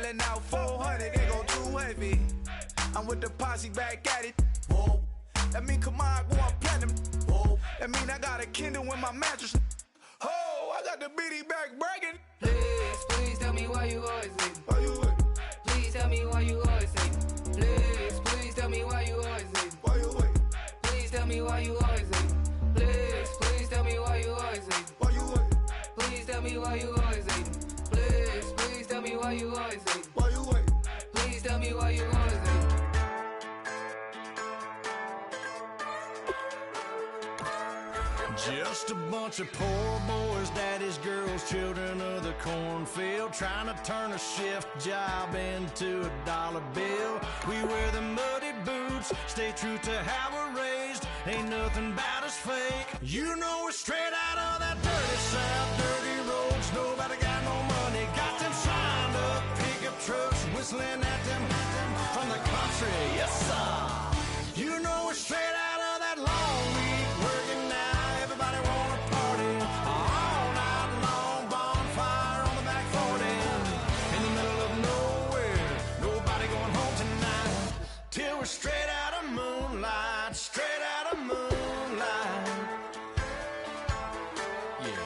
shelling out 400, they go too heavy. I'm with the posse back at it. Whoa. That mean come on, going platinum. Whoa. That mean I got a Kindle in my mattress. Oh, I got the BD back bragging. Please, please tell me why you always leave. Why you wait? Please tell me why you always leave. Please, please tell me why you always leave. Why you wait? Please tell me why you always leave. Please, please tell me why you always leave. Why you wait? Please tell me why you always leave. Please, please tell me why you always leave. Why you wait? Please tell me why you always leave. Just a bunch of poor boys, daddy's girls, children of the cornfield, trying to turn a shift job into a dollar bill. We wear the muddy boots, stay true to how we're raised. Ain't nothing about us fake. You know we're straight out of that dirty South, dirty roads. Nobody got no money, got them signed up pickup trucks, whistling at them from the country. Yes, sir. You know we're straight out of that long week working now. Everybody wanna party all night long, bonfire on the back 40 in the middle of nowhere. Nobody going home tonight till we're straight out of moonlight, straight out of moonlight. Yeah.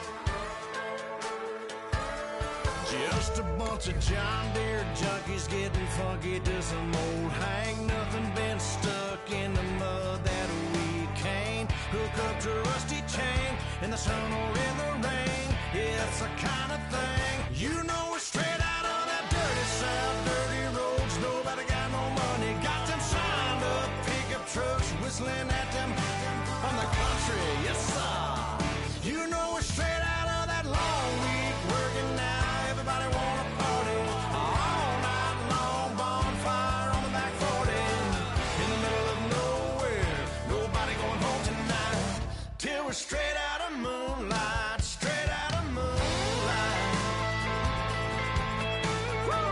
Just a bunch of John Deere junkies getting funky to some old hang. Nothing been stuck in the mud that we can't hook up to a rusty chain in the sun or in the rain. Yeah, it's the kind of thing. You know we're straight out of that dirty South, dirty roads. Nobody got no money, got them signed up pickup trucks, whistling at them from the country. Yes, sir. You know we're straight out of that long week working now. Everybody wanna party all night long, bonfire on the back 40 in the middle of nowhere. Nobody going home tonight till we're straight out of moonlight, straight out of moonlight. Woo!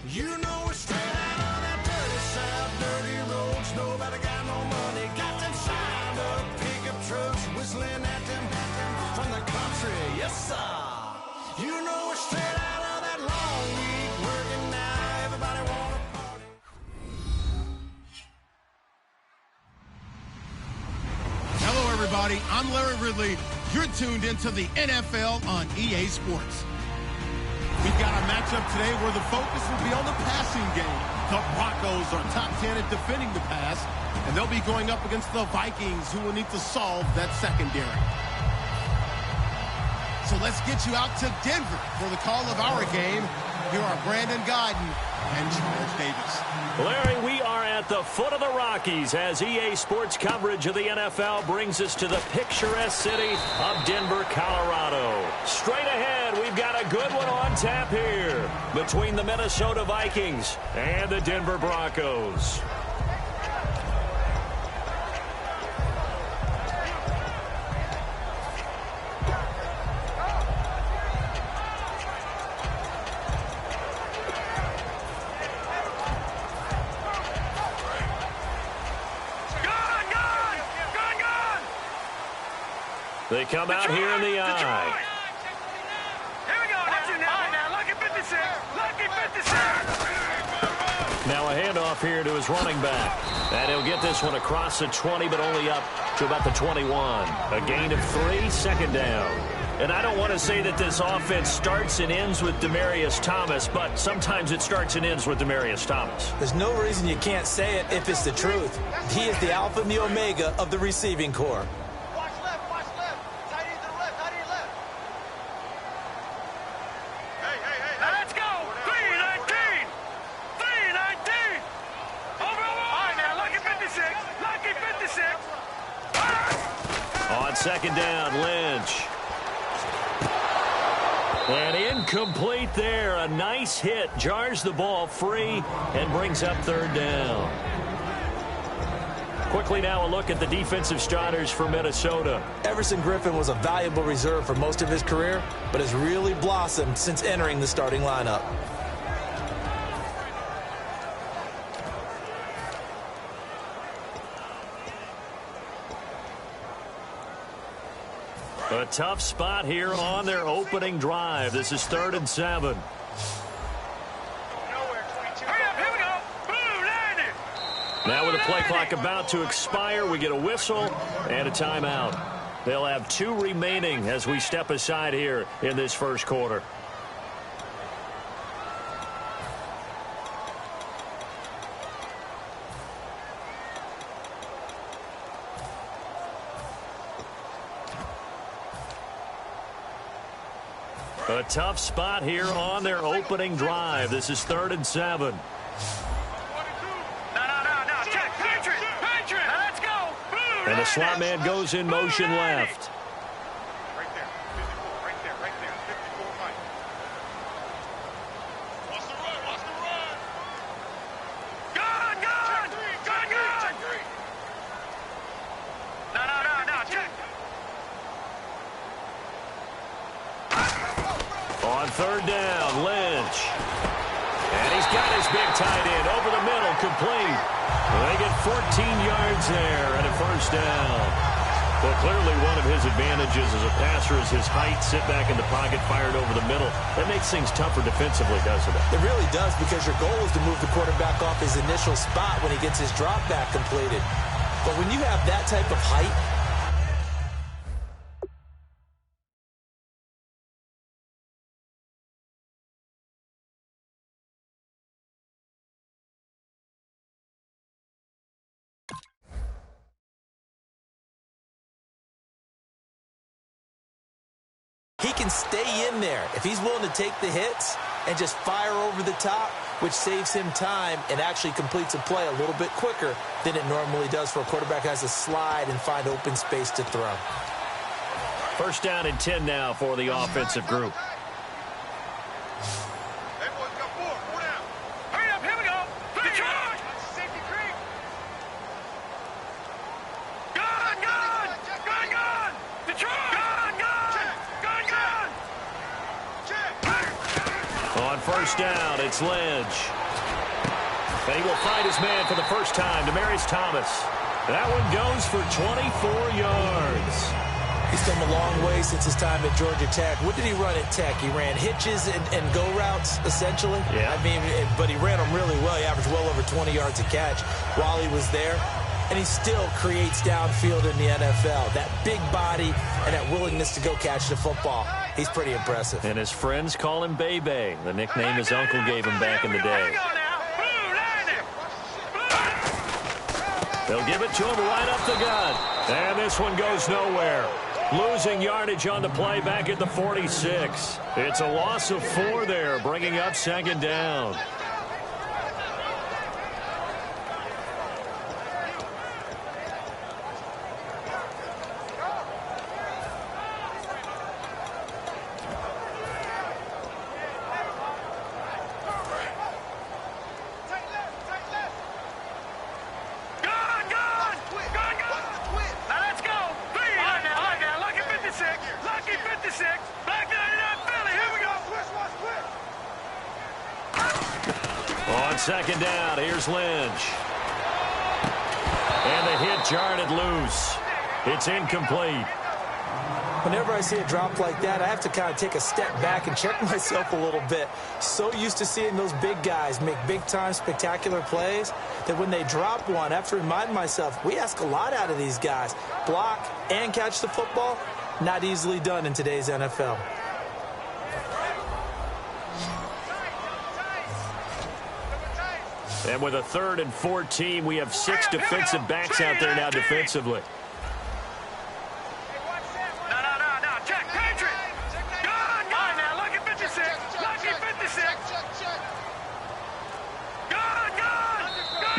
You know we're straight out of that dirty South, dirty roads. Nobody got no money, got them signed up pickup trucks, whistling at them from the country. Yes, sir. You know we're straight out of that long week working now. Everybody wanna party. Hello, everybody. I'm Larry Ridley. You're tuned into the NFL on EA Sports. We've got a matchup today where the focus will be on the passing game. The Broncos are top 10 at defending the pass, and they'll be going up against the Vikings, who will need to solve that secondary. So let's get you out to Denver for the call of our game. Here are Brandon Godden and Charles Davis. Larry, we are at the foot of the Rockies as EA Sports coverage of the NFL brings us to the picturesque city of Denver, Colorado. Straight ahead, we've got a good one on tap here between the Minnesota Vikings and the Denver Broncos. They come out here in the eye. Here we go. Now, lucky 56. Lucky 56. Now a handoff here to his running back. And he'll get this one across the 20, but only up to about the 21. A gain of 3, second down. And I don't want to say that this offense starts and ends with Demaryius Thomas, but sometimes it starts and ends with Demaryius Thomas. There's no reason you can't say it if it's the truth. He is the alpha and the omega of the receiving corps. Second down, Lynch. And incomplete there. A nice hit. Jars the ball free and brings up third down. Quickly now a look at the defensive starters for Minnesota. Everson Griffin was a valuable reserve for most of his career, but has really blossomed since entering the starting lineup. A tough spot here on their opening drive. This is 3rd and 7. Now with the play clock about to expire, we get a whistle and a timeout. They'll have 2 remaining as we step aside here in this first quarter. A tough spot here on their opening drive. This is 3rd and 7. And the slot man goes in motion left. Right there, 54, right there, 54 Mike. Watch the run, watch the run. Gun! Check three. No, check. On 3rd down, Lynch. And he's got his big tight end over the middle, complete. They get 14 yards there and a first down. Well, clearly one of his advantages as a passer is his height. Sit back in the pocket, fired over the middle. That makes things tougher defensively, doesn't it? It really does, because your goal is to move the quarterback off his initial spot when he gets his drop back completed. But when you have that type of height, he can stay in there if he's willing to take the hits and just fire over the top, which saves him time and actually completes a play a little bit quicker than it normally does for a quarterback who has to slide and find open space to throw. First down and 10 now for the offensive group. Hey, boys, got 4 down. Hurry up, here we go. The charge. Safety creep. Gun. The charge. Gun. Check. On first down, it's Lynch. And he will find his man for the first time, Demaryius Thomas. That one goes for 24 yards. He's come a long way since his time at Georgia Tech. What did he run at Tech? He ran hitches and go routes, essentially. Yeah. I mean, but he ran them really well. He averaged well over 20 yards a catch while he was there. And he still creates downfield in the NFL. That big body and that willingness to go catch the football. He's pretty impressive. And his friends call him Bebe, the nickname his uncle gave him back in the day. They'll give it to him right up the gut. And this one goes nowhere. Losing yardage on the play back at the 46. It's a loss of 4 there, bringing up 2nd down. On 2nd down, here's Lynch. And the hit jarred it loose. It's incomplete. Whenever I see a drop like that, I have to kind of take a step back and check myself a little bit. So used to seeing those big guys make big-time spectacular plays that when they drop one, I have to remind myself, we ask a lot out of these guys. Block and catch the football, not easily done in today's NFL. And with a 3rd and 14, we have 6 defensive backs out there now defensively. No. Check. Patriot. Gun. Now look at 56. Lucky 56. Gun.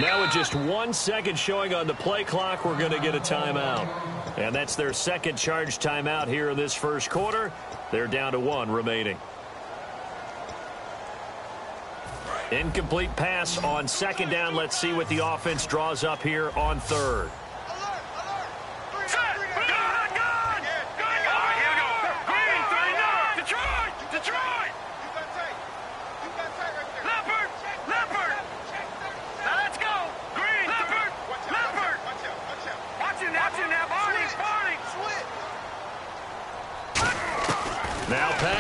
Now with just 1 second showing on the play clock, we're going to get a timeout. And that's their second charge timeout here in this first quarter. They're down to 1 remaining. Incomplete pass on 2nd down. Let's see what the offense draws up here on 3rd.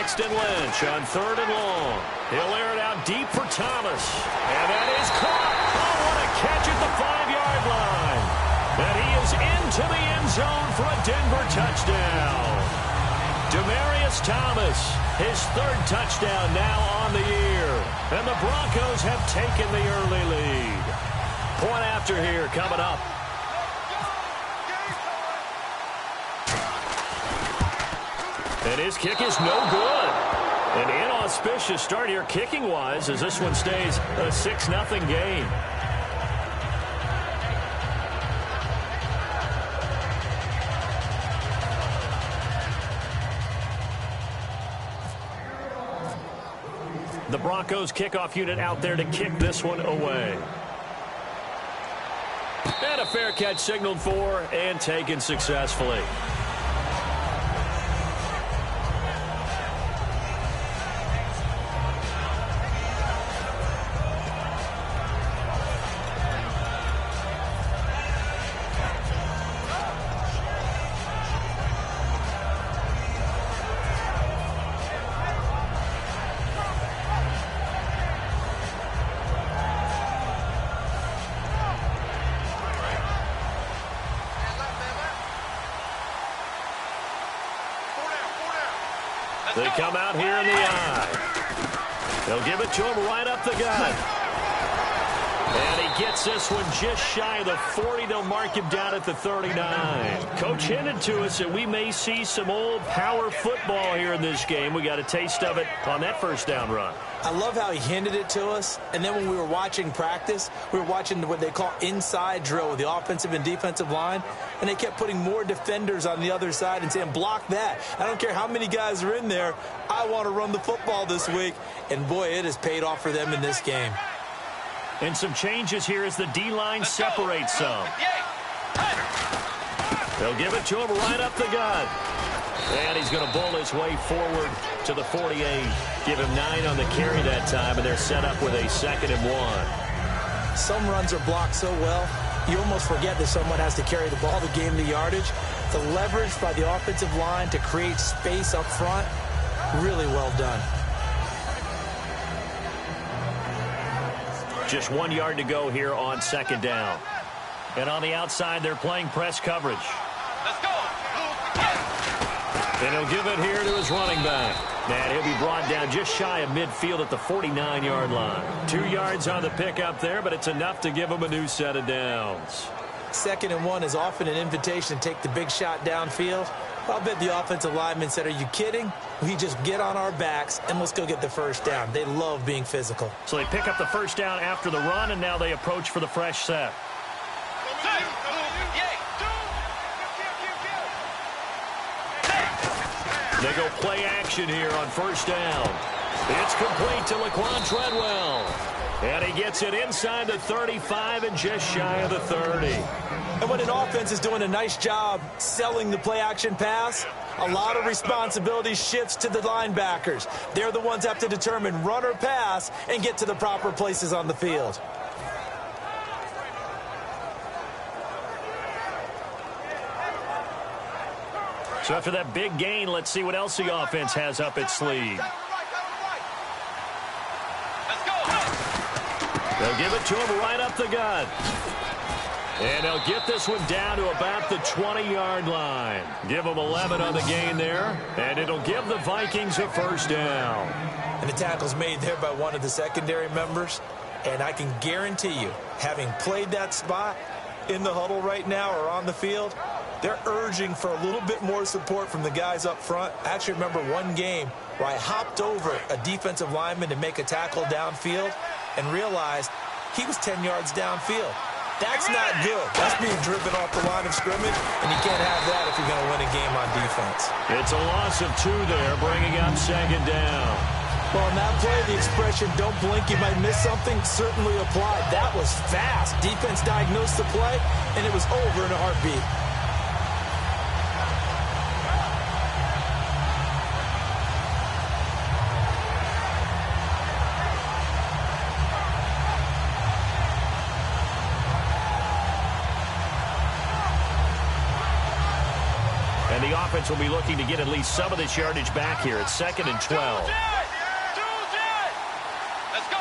next and Lynch on 3rd and long. He'll air it out deep for Thomas. And that is caught. Oh, what a catch at the 5-yard line. And he is into the end zone for a Denver touchdown. Demaryius Thomas, his 3rd touchdown now on the year. And the Broncos have taken the early lead. Point after here coming up. And his kick is no good. An inauspicious start here kicking-wise as this one stays a 6-0 game. The Broncos kickoff unit out there to kick this one away. And a fair catch signaled for and taken successfully. They come out here in the eye. They'll give it to him right up the gut. And he gets this one just shy of the 40. They'll mark him down at the 39. Coach hinted to us that we may see some old power football here in this game. We got a taste of it on that first down run. I love how he hinted it to us. And then when we were watching practice, we were watching what they call inside drill with the offensive and defensive line. And they kept putting more defenders on the other side and saying, block that. I don't care how many guys are in there. I want to run the football this week. And, boy, it has paid off for them in this game. And some changes here as the D-line separates some. They'll give it to him right up the gut. And he's going to bowl his way forward to the 48. Give him 9 on the carry that time, and they're set up with a 2nd and 1. Some runs are blocked so well, you almost forget that someone has to carry the ball to gain the yardage. The leverage by the offensive line to create space up front, really well done. Just 1 yard to go here on 2nd down. And on the outside, they're playing press coverage. Let's go. And he'll give it here to his running back. And he'll be brought down just shy of midfield at the 49-yard line. 2 yards on the pickup there, but it's enough to give him a new set of downs. 2nd and 1 is often an invitation to take the big shot downfield. I'll bet the offensive lineman said, are you kidding? We just get on our backs and let's go get the first down. They love being physical. So they pick up the first down after the run, and now they approach for the fresh set. They go play action here on first down. It's complete to Laquan Treadwell. And he gets it inside the 35 and just shy of the 30. And when an offense is doing a nice job selling the play-action pass, a lot of responsibility shifts to the linebackers. They're the ones that have to determine run or pass and get to the proper places on the field. So after that big gain, let's see what else the offense has up its sleeve. They'll give it to him right up the gut. And they'll get this one down to about the 20-yard line. Give them 11 on the gain there, and it'll give the Vikings a first down. And the tackle's made there by one of the secondary members. And I can guarantee you, having played that spot in the huddle right now or on the field, they're urging for a little bit more support from the guys up front. I actually remember one game where I hopped over a defensive lineman to make a tackle downfield and realized he was 10 yards downfield. That's not good. That's being driven off the line of scrimmage, and you can't have that if you're going to win a game on defense. It's a loss of 2 there, bringing up 2nd down. Well, on that play, the expression, don't blink, you might miss something, certainly applied. That was fast. Defense diagnosed the play, and it was over in a heartbeat. offense will be looking to get at least some of this yardage back here. It's 2nd and 12. Let's go.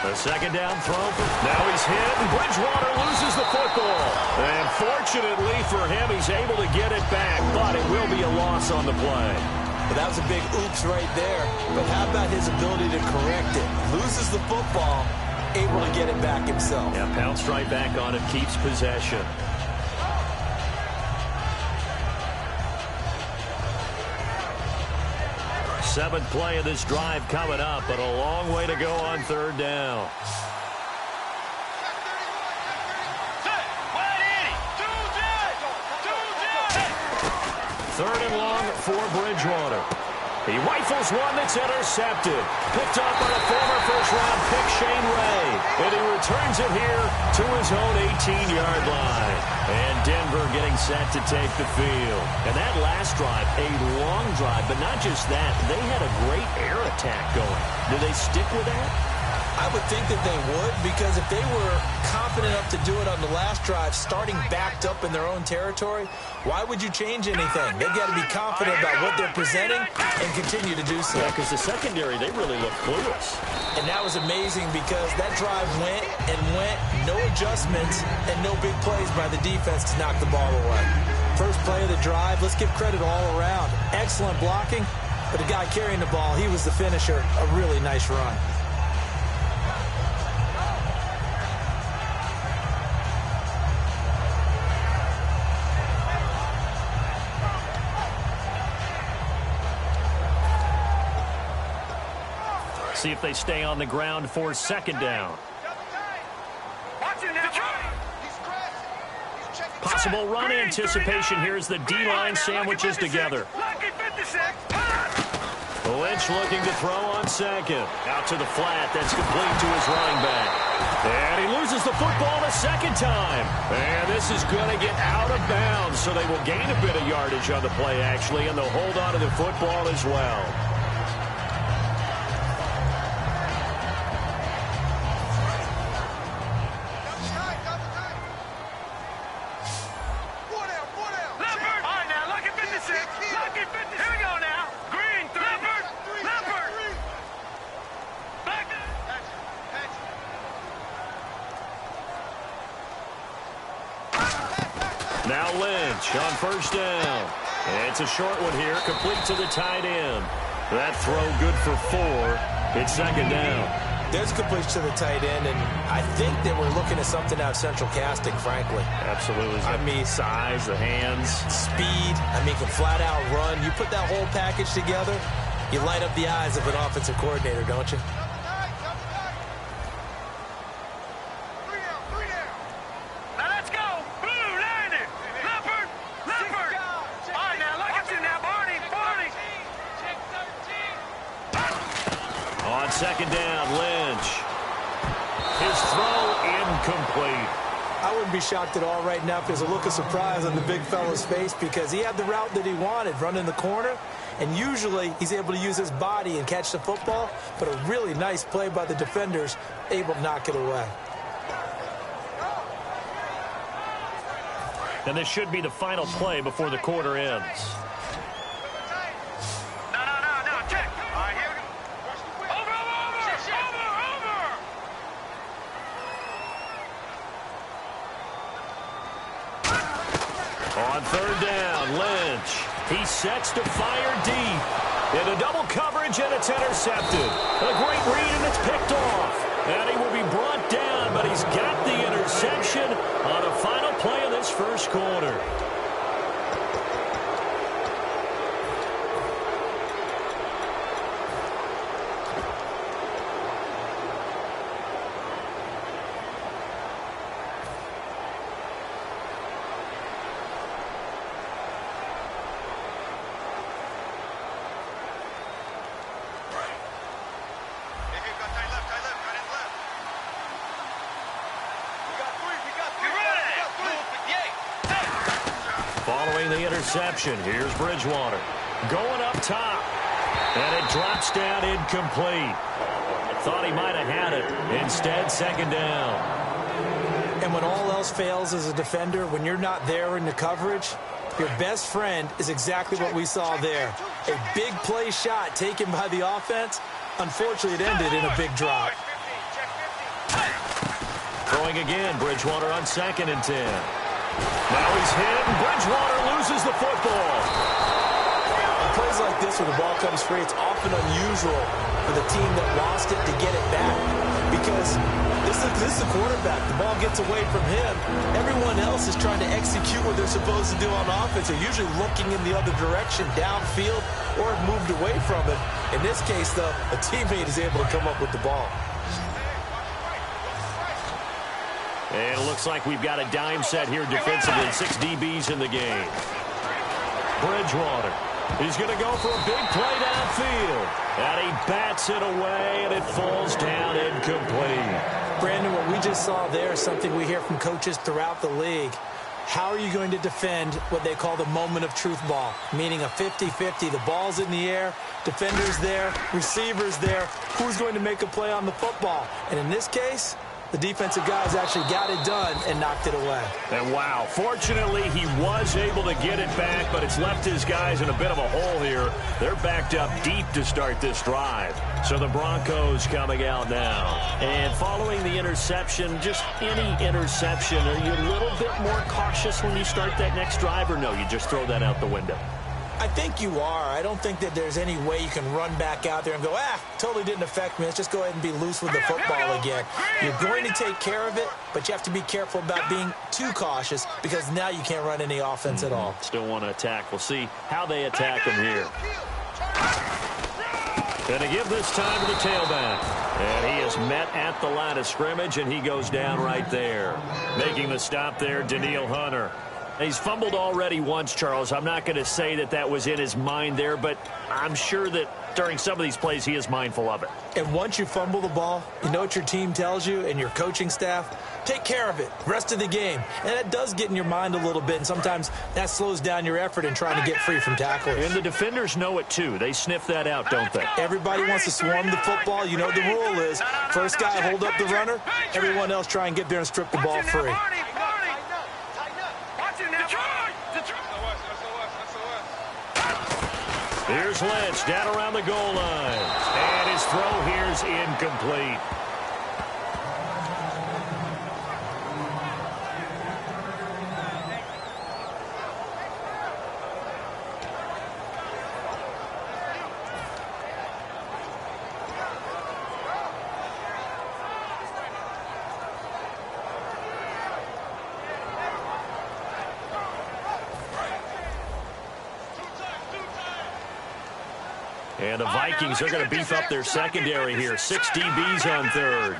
The second down throw. Now he's hit, and Bridgewater loses the football. And fortunately for him, he's able to get it back, but it will be a loss on the play. But that was a big oops right there. But how about his ability to correct it? Loses the football, able to get it back himself. Yeah, pounced right back on it, keeps possession. Seventh play of this drive coming up, but a long way to go on 3rd down. Third and long for Bridgewater. He rifles one that's intercepted. Picked up by the former first-round pick, Shane Ray. And he returns it here to his own 18-yard line. And Denver getting set to take the field. And that last drive, a long drive, but not just that. They had a great air attack going. Do they stick with that? I would think that they would, because if they were confident enough to do it on the last drive, starting backed up in their own territory, why would you change anything? They've got to be confident about what they're presenting and continue to do so. Yeah, because the secondary, they really look clueless. And that was amazing because that drive went and went, no adjustments, and no big plays by the defense to knock the ball away. First play of the drive, let's give credit all around. Excellent blocking, but the guy carrying the ball, he was the finisher. A really nice run. See if they stay on the ground for 2nd down. Possible run anticipation here as the D-line sandwiches together. Lynch looking to throw on 2nd. Out to the flat. That's complete to his running back. And he loses the football the 2nd time. And this is going to get out of bounds, so they will gain a bit of yardage on the play, actually, and they'll hold on to the football as well. Now Lynch on 1st down. It's a short one here, complete to the tight end. That throw good for 4. It's 2nd down. There's completion to the tight end, and I think that we're looking at something out of central casting, frankly. Absolutely. I mean, size, the hands. Speed. I mean, can flat out run. You put that whole package together, you light up the eyes of an offensive coordinator, don't you? On 2nd down, Lynch. His throw incomplete. I wouldn't be shocked at all right now if there's a look of surprise on the big fella's face because he had the route that he wanted, running the corner, and usually he's able to use his body and catch the football, but a really nice play by the defenders, able to knock it away. And this should be the final play before the quarter ends. On 3rd down, Lynch. He sets to fire deep. Into double coverage, and it's intercepted. A great read, and it's picked off. And he will be brought down, but he's got the interception on a final play of this first quarter. Following the interception, here's Bridgewater. Going up top. And it drops down incomplete. Thought he might have had it. Instead, 2nd down. And when all else fails as a defender, when you're not there in the coverage, your best friend is exactly what we saw there. A big play shot taken by the offense. Unfortunately, it ended in a big drop. Throwing again, Bridgewater on 2nd and 10. Now he's hit, and Bridgewater loses the football. On plays like this where the ball comes free, it's often unusual for the team that lost it to get it back. Because this is the quarterback. The ball gets away from him. Everyone else is trying to execute what they're supposed to do on offense. They're usually looking in the other direction, downfield, or have moved away from it. In this case, though, a teammate is able to come up with the ball. And it looks like we've got a dime set here defensively. 6 DBs in the game. Bridgewater. He's going to go for a big play downfield. And he bats it away, and it falls down incomplete. Brandon, what we just saw there is something we hear from coaches throughout the league. How are you going to defend what they call the moment of truth ball, meaning a 50-50? The ball's in the air, defender's there, receiver's there. Who's going to make a play on the football? And in this case, the defensive guys actually got it done and knocked it away. And wow, fortunately he was able to get it back, but it's left his guys in a bit of a hole here. They're backed up deep to start this drive. So the Broncos coming out now. And following the interception, just any interception, are you a little bit more cautious when you start that next drive, or no, you just throw that out the window? I think you are. I don't think that there's any way you can run back out there and go, totally didn't affect me. Let's just go ahead and be loose with the football again. You're going to take care of it, but you have to be careful about being too cautious because now you can't run any offense at all. Still want to attack. We'll see how they attack him here. Going to give this time to the tailback. And he is met at the line of scrimmage, and he goes down right there. Making the stop there, Danielle Hunter. He's fumbled already once, Charles. I'm not going to say that that was in his mind there, but I'm sure that during some of these plays he is mindful of it. And once you fumble the ball, you know what your team tells you and your coaching staff? Take care of it. Rest of the game. And that does get in your mind a little bit, and sometimes that slows down your effort in trying to get free from tacklers. And the defenders know it, too. They sniff that out, don't they? Everybody wants to swarm the football. You know the rule is first guy hold up the runner, everyone else try and get there and strip the ball free. Here's Lynch down around the goal line. And his throw here's incomplete. And the Vikings are going to beef up their secondary here. 6 DBs on third.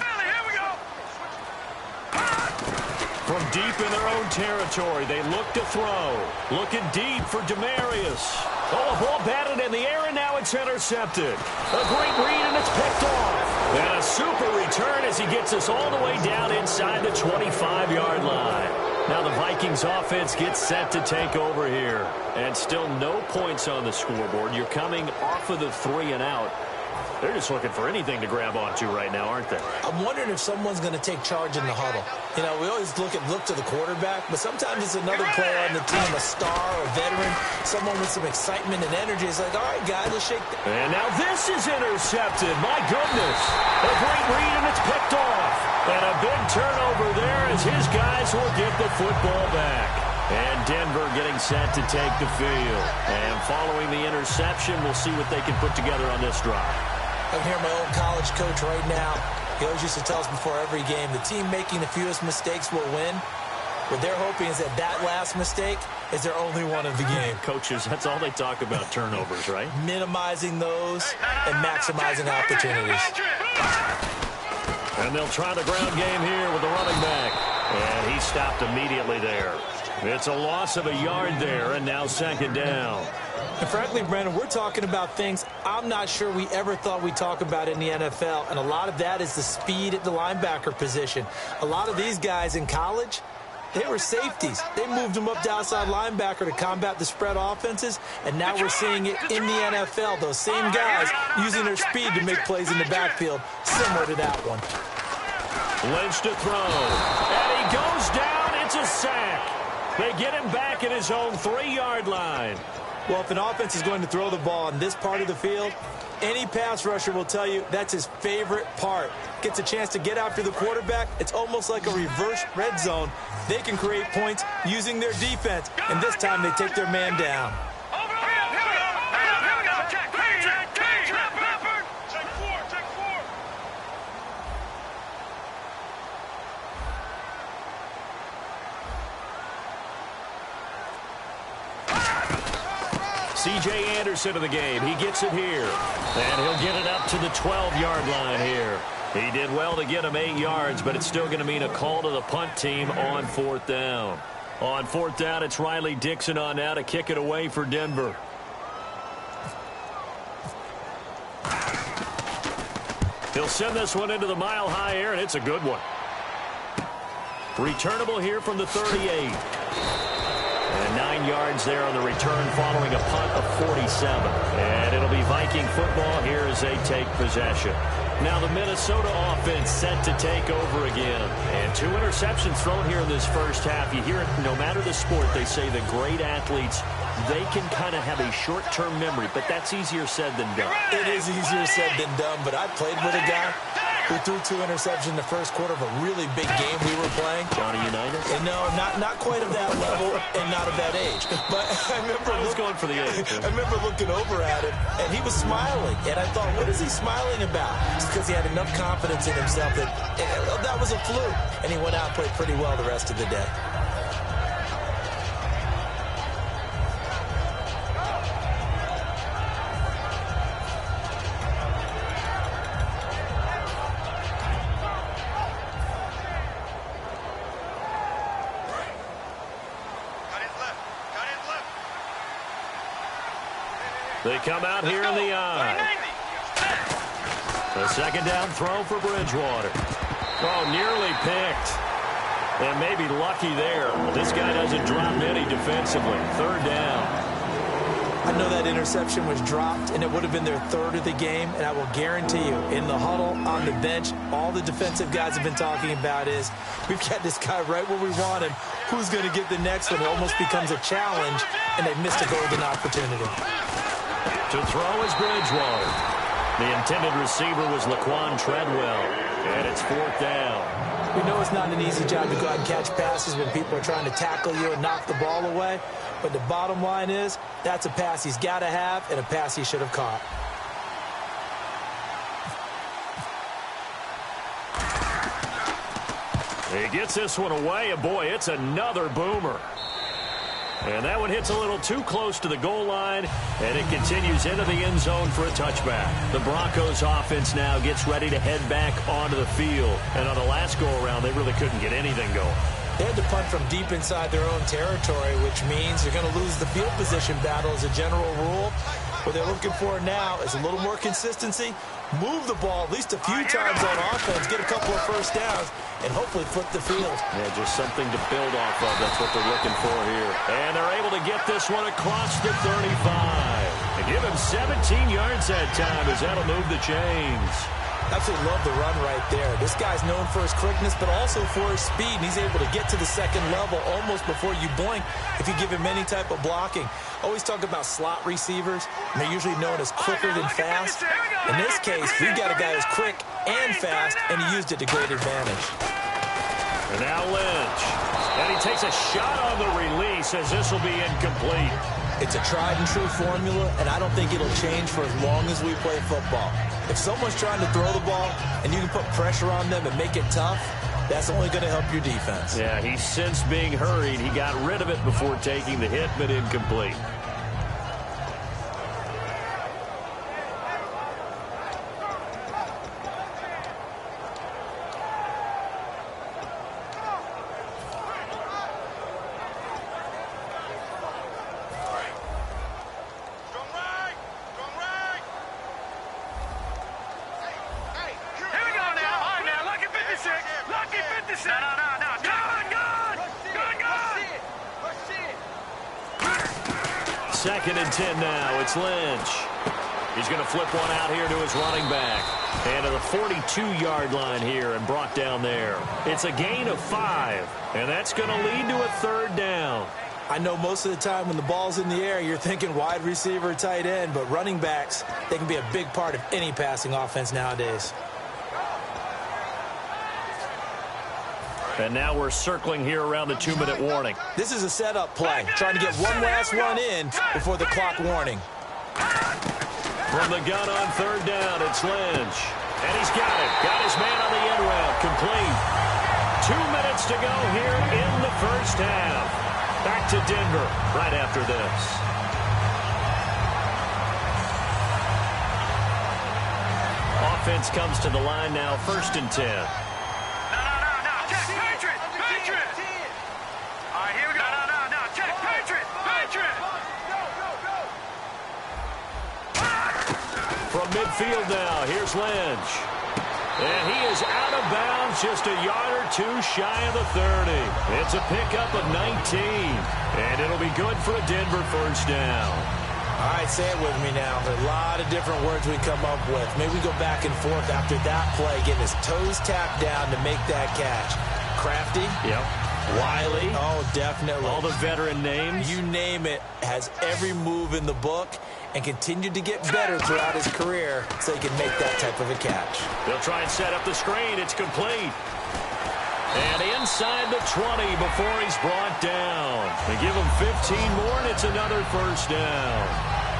From deep in their own territory, they look to throw. Looking deep for Demarius. Oh, a ball batted in the air, and now it's intercepted. A great read, and it's picked off. And a super return as he gets us all the way down inside the 25-yard line. Now the Vikings offense gets set to take over here. And still no points on the scoreboard. You're coming off of the 3 and out. They're just looking for anything to grab onto right now, aren't they? I'm wondering if someone's going to take charge in the huddle. You know, we always look to the quarterback, but sometimes it's another player on the team, a star, a veteran, someone with some excitement and energy. It's like, all right, guys, let's shake. And now this is intercepted. My goodness. A great read, and it's picked off. And a big turnover there as his guys will get the football back. And Denver getting set to take the field. And following the interception, we'll see what they can put together on this drive. I'm hearing my old college coach right now. He always used to tell us before every game, the team making the fewest mistakes will win. What they're hoping is that last mistake is their only one of the game. Coaches, that's all they talk about, turnovers, right? Minimizing those and maximizing opportunities. And they'll try the ground game here with the running back. And he stopped immediately there. It's a loss of a yard there, and now second down. And frankly, Brandon, we're talking about things I'm not sure we ever thought we'd talk about in the NFL. And a lot of that is the speed at the linebacker position. A lot of these guys in college, they were safeties. They moved them up to outside linebacker to combat the spread offenses. And now we're seeing it in the NFL. Those same guys using their speed to make plays in the backfield, similar to that one. Lynch to throw. And he goes down. It's a sack. They get him back at his own 3-yard line. Well, if an offense is going to throw the ball in this part of the field, any pass rusher will tell you that's his favorite part. Gets a chance to get after the quarterback. It's almost like a reverse red zone. They can create points using their defense, and this time they take their man down. C.J. Anderson in the game. He gets it here. And he'll get it up to the 12-yard line here. He did well to get him 8 yards, but it's still going to mean a call to the punt team on 4th down. On 4th down, it's Riley Dixon on now to kick it away for Denver. He'll send this one into the mile-high air, and it's a good one. Returnable here from the 38. And 9 yards there on the return following a punt of 47. And it'll be Viking football here as they take possession. Now the Minnesota offense set to take over again. And 2 interceptions thrown here in this first half. You hear it, no matter the sport, they say the great athletes, they can kind of have a short-term memory, but that's easier said than done. It is easier said than done, but I played with a guy who threw 2 interceptions in the first quarter of a really big game we were playing. Johnny Unitas? And no, not quite of that level and not of that age. But I was going for the age. I remember looking over at him, and he was smiling. And I thought, what is he smiling about? It's because he had enough confidence in himself that that was a fluke. And he went out and played pretty well the rest of the day. They come out here in the eye. The second down throw for Bridgewater. Oh, nearly picked. And maybe lucky there. This guy doesn't drop any defensively. 3rd down. I know that interception was dropped, and it would have been their 3rd of the game, and I will guarantee you, in the huddle, on the bench, all the defensive guys have been talking about is, we've got this guy right where we want him. Who's going to get the next one? It almost becomes a challenge, and they've missed a golden opportunity. To throw is Bridgewater. The intended receiver was Laquan Treadwell, and it's 4th down. We know it's not an easy job to go out and catch passes when people are trying to tackle you and knock the ball away, but the bottom line is that's a pass he's got to have and a pass he should have caught. He gets this one away, and boy, it's another boomer. And that one hits a little too close to the goal line, and it continues into the end zone for a touchback. The Broncos offense now gets ready to head back onto the field. And on the last go-around, they really couldn't get anything going. They had to punt from deep inside their own territory, which means they're going to lose the field position battle as a general rule. What they're looking for now is a little more consistency, move the ball at least a few times on offense, get a couple of first downs, and hopefully flip the field. Yeah, just something to build off of. That's what they're looking for here. And they're able to get this one across the 35. And give him 17 yards that time as that'll move the chains. Absolutely love the run right there. This guy's known for his quickness, but also for his speed. And he's able to get to the second level almost before you blink if you give him any type of blocking. Always talk about slot receivers, and they're usually known as quicker than fast. In this case, we've got a guy who's quick and fast, and he used it to great advantage. And now Lynch. And he takes a shot on the release as this will be incomplete. It's a tried-and-true formula, and I don't think it'll change for as long as we play football. If someone's trying to throw the ball and you can put pressure on them and make it tough, that's only going to help your defense. Yeah, he's since being hurried. He got rid of it before taking the hit, but incomplete. Second and 10 now. It's Lynch. He's going to flip one out here to his running back. And to the 42-yard line here and brought down there. It's a gain of 5, and that's going to lead to a 3rd down. I know most of the time when the ball's in the air, you're thinking wide receiver, tight end, but running backs, they can be a big part of any passing offense nowadays. And now we're circling here around the 2-minute warning. This is a setup play, trying to get one last one in before the clock warning. From the gun on 3rd down, it's Lynch. And he's got it. Got his man on the end route. Complete. 2 minutes to go here in the first half. Back to Denver right after this. Offense comes to the line now, 1st and 10. No. Check, Patriot. All right, here we go. No. Check, Patriot. From midfield now, here's Lynch. And he is out of bounds, just a yard or 2 shy of the 30. It's a pickup of 19. And it'll be good for a Denver 1st down. All right, say it with me now. There are a lot of different words we come up with. Maybe we go back and forth after that play, getting his toes tapped down to make that catch. Crafty. Yep. Wiley. Oh, definitely. All the veteran names. You name it. Has every move in the book and continued to get better throughout his career so he can make that type of a catch. They'll try and set up the screen. It's complete. And inside the 20 before he's brought down. They give him 15 more, and it's another 1st down.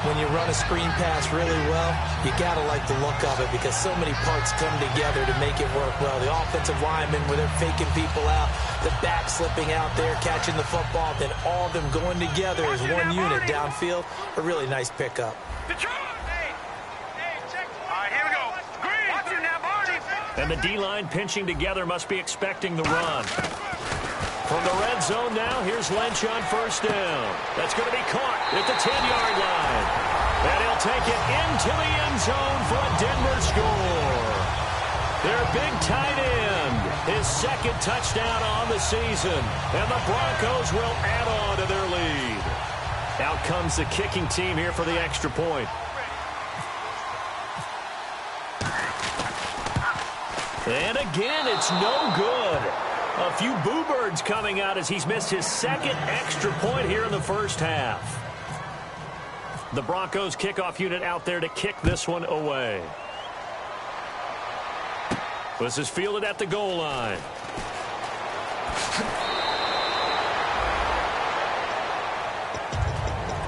When you run a screen pass really well, you got to like the look of it because so many parts come together to make it work well. The offensive linemen, where they're faking people out, the back slipping out there, catching the football, then all of them going together as one unit downfield. A really nice pickup. And the D-line pinching together must be expecting the run. From the red zone now, here's Lynch on 1st down. That's going to be caught at the 10-yard line. And he'll take it into the end zone for a Denver score. Their big tight end, his 2nd touchdown on the season. And the Broncos will add on to their lead. Out comes the kicking team here for the extra point. And again, it's no good. A few boo birds coming out as he's missed his 2nd extra point here in the first half. The Broncos kickoff unit out there to kick this one away. This is fielded at the goal line.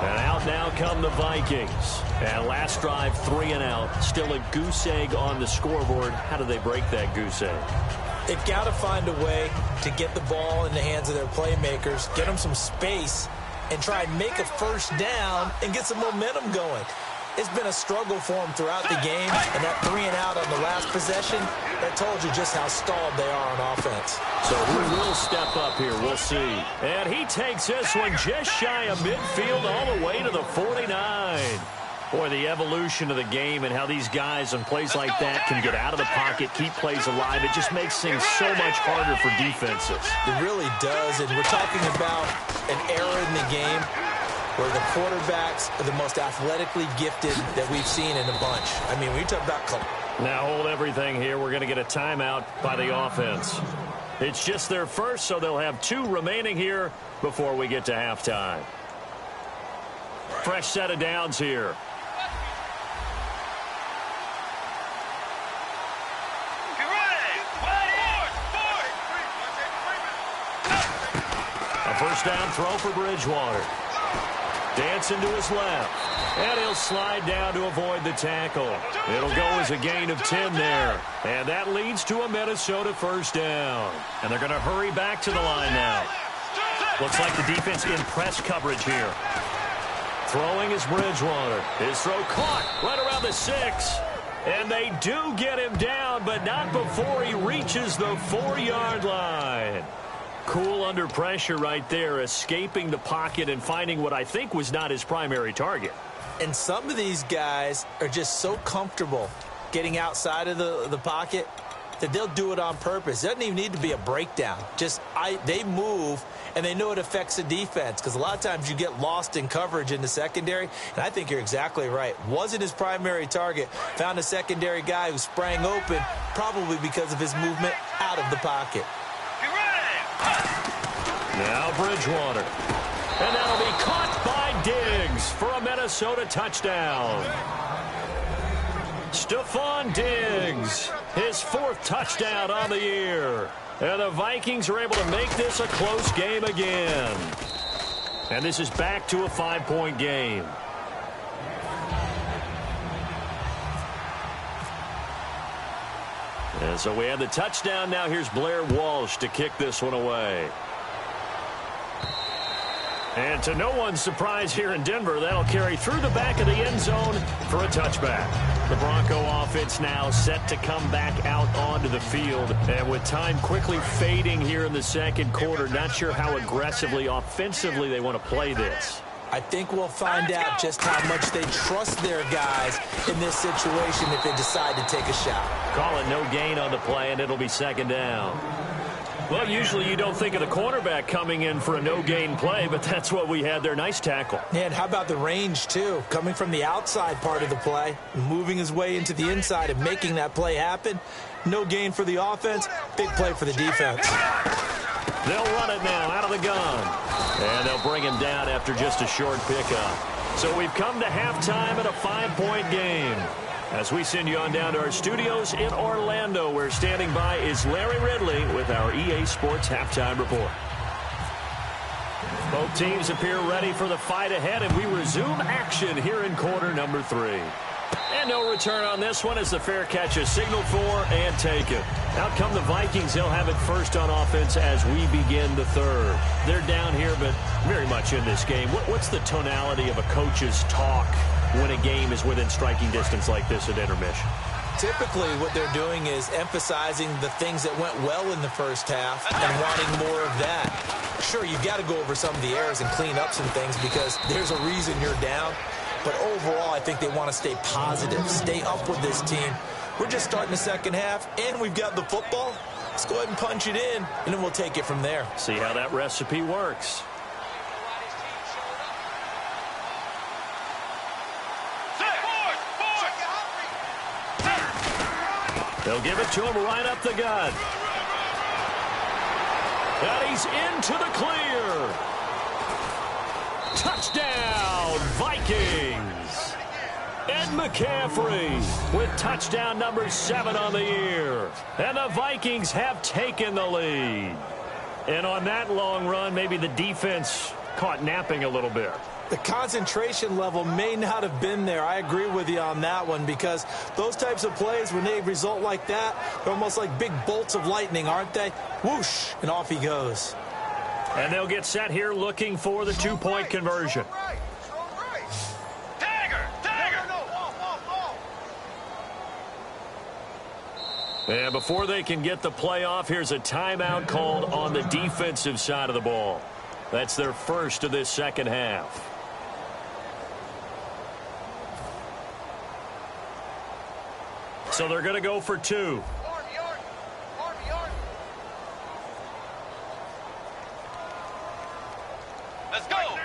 And out now come the Vikings. And last drive, 3 and out. Still a goose egg on the scoreboard. How do they break that goose egg? They've got to find a way to get the ball in the hands of their playmakers, get them some space, and try and make a 1st down and get some momentum going. It's been a struggle for them throughout the game, and that 3 and out on the last possession, that told you just how stalled they are on offense. So who will step up here? We'll see. And he takes this one just shy of midfield all the way to the 49. Boy, the evolution of the game and how these guys on plays like that can get out of the pocket, keep plays alive, it just makes things so much harder for defenses. It really does, and we're talking about an era in the game where the quarterbacks are the most athletically gifted that we've seen in a bunch. I mean, when you talk about... Now hold everything here. We're going to get a timeout by the offense. It's just their first, so they'll have 2 remaining here before we get to halftime. Fresh set of downs here. First down throw for Bridgewater. Dancing to his left. And he'll slide down to avoid the tackle. It'll go as a gain of 10 there. And that leads to a Minnesota 1st down. And they're going to hurry back to the line now. Looks like the defense in press coverage here. Throwing is Bridgewater. His throw caught right around the 6. And they do get him down, but not before he reaches the 4-yard line. Cool under pressure right there, escaping the pocket and finding what I think was not his primary target. And some of these guys are just so comfortable getting outside of the pocket that they'll do it on purpose. It doesn't even need to be a breakdown. They move, and they know it affects the defense because a lot of times you get lost in coverage in the secondary, and I think you're exactly right. Wasn't his primary target. Found a secondary guy who sprang open, probably because of his movement out of the pocket. Now Bridgewater. And that'll be caught by Diggs for a Minnesota touchdown. Stephon Diggs, his 4th touchdown on the year. And the Vikings are able to make this a close game again. And this is back to a 5-point game. And so we have the touchdown. Now here's Blair Walsh to kick this one away. And to no one's surprise here in Denver, that'll carry through the back of the end zone for a touchback. The Bronco offense now set to come back out onto the field. And with time quickly fading here in the second quarter, not sure how aggressively, offensively they want to play this. I think we'll find out just how much they trust their guys in this situation if they decide to take a shot. Call it no gain on the play, and it'll be second down. Well, usually you don't think of the cornerback coming in for a no-gain play, but that's what we had there. Nice tackle. Yeah, and how about the range, too? Coming from the outside part of the play, moving his way into the inside and making that play happen. No gain for the offense, big play for the defense. They'll run it now out of the gun. And they'll bring him down after just a short pickup. So we've come to halftime at a 5-point game. As we send you on down to our studios in Orlando, where standing by is Larry Ridley with our EA Sports Halftime Report. Both teams appear ready for the fight ahead, and we resume action here in quarter number 3. And no return on this one as the fair catch is signaled for and taken. Out come the Vikings. They'll have it first on offense as we begin the third. They're down here, but very much in this game. What's the tonality of a coach's talk when a game is within striking distance like this at intermission? Typically, what they're doing is emphasizing the things that went well in the first half and wanting more of that. Sure, you've got to go over some of the errors and clean up some things because there's a reason you're down. But overall, I think they want to stay positive, stay up with this team. We're just starting the second half, and we've got the football. Let's go ahead and punch it in, and then we'll take it from there. See how that recipe works. They'll give it to him right up the gut. And he's into the clear. Touchdown, Vikings. Ed McCaffrey with touchdown number 7 on the year. And the Vikings have taken the lead. And on that long run, maybe the defense caught napping a little bit. The concentration level may not have been there. I agree with you on that one because those types of plays, when they result like that, they're almost like big bolts of lightning, aren't they? Whoosh, and off he goes. And they'll get set here looking for the 2-point conversion. And before they can get the play off, here's a timeout called on the defensive side of the ball. That's their first of this second half. So they're going to go for 2. Let's go.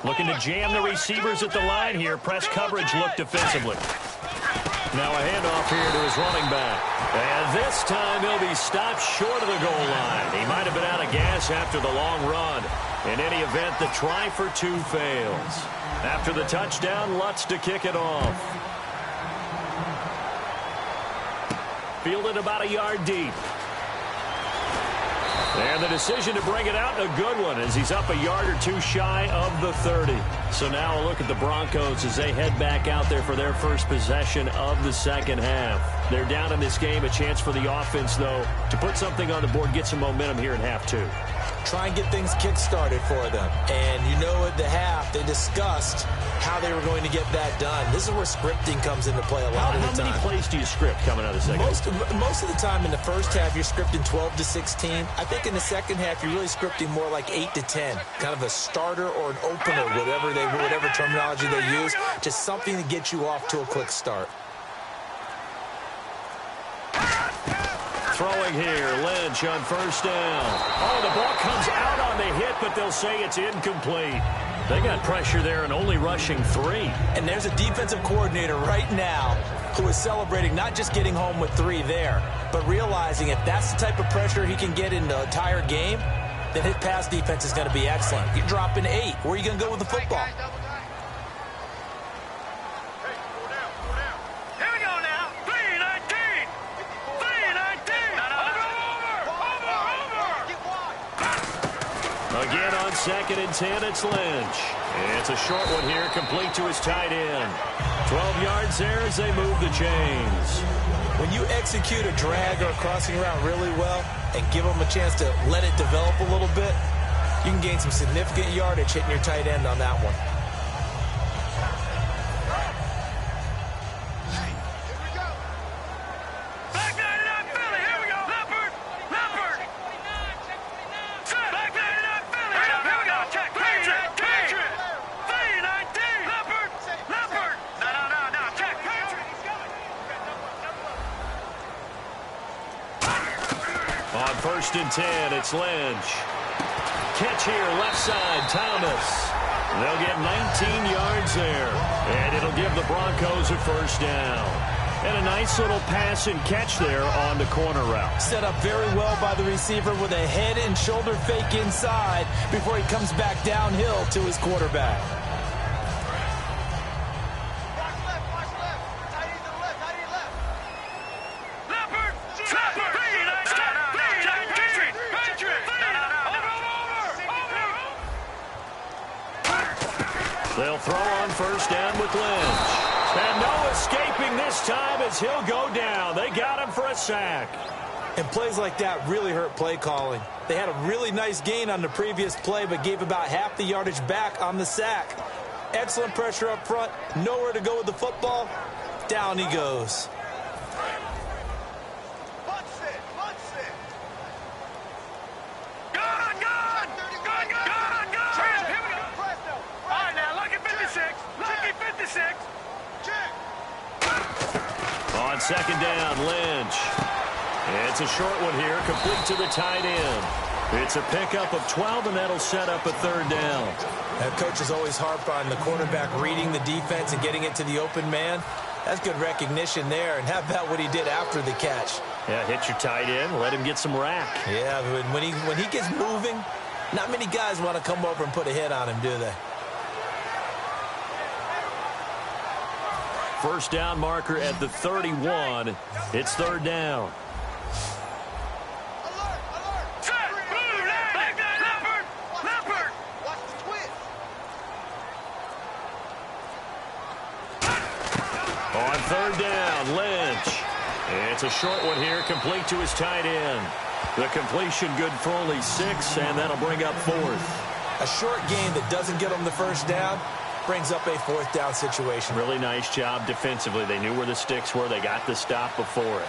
Looking to jam the receivers at the line here. Press coverage look defensively. Now a handoff here to his running back. And this time he'll be stopped short of the goal line. He might have been out of gas after the long run. In any event, the try for 2 fails. After the touchdown, Lutz to kick it off. Fielded about a yard deep. And the decision to bring it out, a good one, as he's up a yard or 2 shy of the 30. So now a look at the Broncos as they head back out there for their first possession of the second half. They're down in this game. A chance for the offense, though, to put something on the board, get some momentum here in half 2. Try and get things kick-started for them. And you know at the half, they discussed how they were going to get that done. This is where scripting comes into play a lot of the time. How many plays do you script coming out of the second half? Most of the time in the first half, you're scripting 12 to 16. I think in the second half, you're really scripting more like 8 to 10. Kind of a starter or an opener, whatever terminology they use. Just something to get you off to a quick start. Throwing here, Lynch on first down. Oh, the ball comes out on the hit, but they'll say it's incomplete. They got pressure there and only rushing 3. And there's a defensive coordinator right now who is celebrating not just getting home with 3 there, but realizing if that's the type of pressure he can get in the entire game, then his pass defense is going to be excellent. You're dropping 8. Where are you going to go with the football? Again on 2nd and 10, it's Lynch. It's a short one here, complete to his tight end. 12 yards there as they move the chains. When you execute a drag or a crossing route really well and give them a chance to let it develop a little bit, you can gain some significant yardage hitting your tight end on that one. On 1st and 10, it's Lynch. Catch here, left side, Thomas. They'll get 19 yards there, and it'll give the Broncos a first down. And a nice little pass and catch there on the corner route. Set up very well by the receiver with a head and shoulder fake inside before he comes back downhill to his quarterback. They'll throw on first down with Lynch. And no escaping this time as he'll go down. They got him for a sack. And plays like that really hurt play calling. They had a really nice gain on the previous play, but gave about half the yardage back on the sack. Excellent pressure up front. Nowhere to go with the football. Down he goes. On 2nd down, Lynch. It's a short one here, complete to the tight end. It's a pickup of 12, and that'll set up a 3rd down. That coach is always harp on the quarterback reading the defense and getting it to the open man. That's good recognition there, and how about what he did after the catch? Yeah, hit your tight end, let him get some rack. Yeah, when he gets moving, not many guys want to come over and put a hit on him, do they? First down marker at the 31. It's 3rd down. On 3rd down, Lynch. It's a short one here, complete to his tight end. The completion good for only 6, and that'll bring up 4th. A short game that doesn't get him the first down brings up a 4th down situation. Really nice job defensively. They knew where the sticks were. They got the stop before it.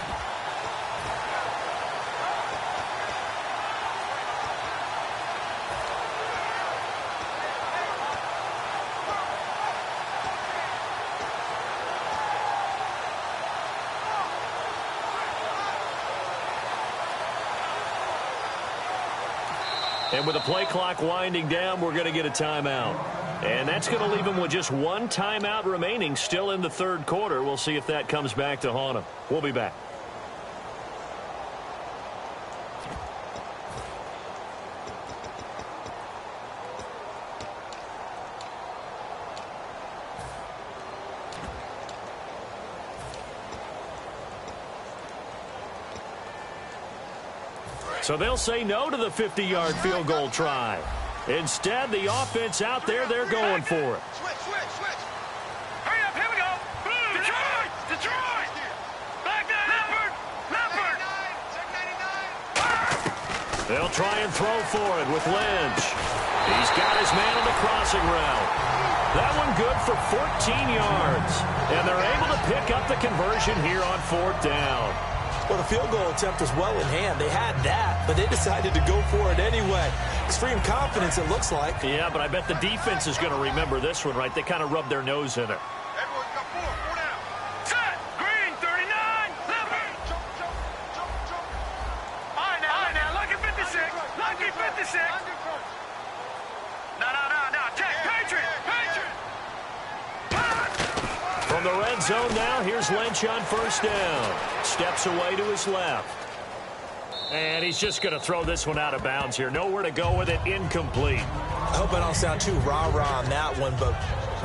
And with the play clock winding down, we're going to get a timeout. And that's going to leave them with just 1 timeout remaining still in the 3rd quarter. We'll see if that comes back to haunt them. We'll be back. So they'll say no to the 50-yard field goal try. Instead, the offense out there, they're going for it. Switch. Hurry up, here we go. Detroit. Back there, Leopard. They'll try and throw for it with Lynch. He's got his man on the crossing route. That one good for 14 yards. And they're able to pick up the conversion here on 4th down. Well, the field goal attempt was well in hand. They had that, but they decided to go for it anyway. Extreme confidence, it looks like. Yeah, but I bet the defense is going to remember this one, right? They kind of rubbed their nose in it. Everyone's got 4 down. Set. Green, 39. Leopard. zone now. Here's Lynch on first down. Steps away to his left. And he's just going to throw this one out of bounds here. Nowhere to go with it. Incomplete. I hope I don't sound too rah-rah on that one, but